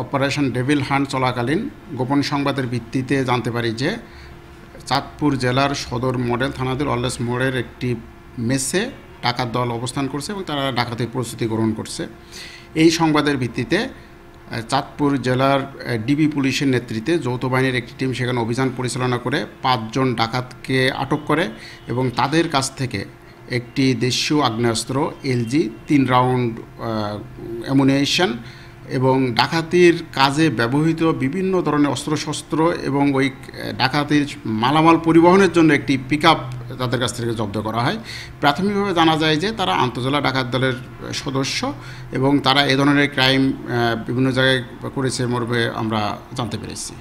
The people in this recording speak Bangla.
অপারেশন ডেভিল হান্ট চলাকালীন গোপন সংবাদের ভিত্তিতে জানতে পারি যে চাঁদপুর জেলার সদর মডেল থানাধীন অলওয়েজ মোড়ের একটি মেসে ডাকাত দল অবস্থান করছে এবং তারা ডাকাতির প্রস্তুতি গ্রহণ করছে। এই সংবাদের ভিত্তিতে চাঁদপুর জেলার ডিবি পুলিশের নেতৃত্বে যৌথ বাহিনীর একটি টিম সেখানে অভিযান পরিচালনা করে 5 জন ডাকাতকে আটক করে এবং তাদের কাছ থেকে একটি দেশীয় আগ্নেয়াস্ত্র এলজি 3 রাউন্ড অ্যামুনিশন এবং ডাকাতির কাজে ব্যবহৃত বিভিন্ন ধরনের অস্ত্রশস্ত্র এবং ওই ডাকাতির মালামাল পরিবহনের জন্য একটি পিকআপ তাদের কাছ থেকে জব্দ করা হয়। প্রাথমিকভাবে জানা যায় যে তারা আন্তজেলা ডাকাত দলের সদস্য এবং তারা এ ধরনের ক্রাইম বিভিন্ন জায়গায় করেছে মর্মে আমরা জানতে পেরেছি।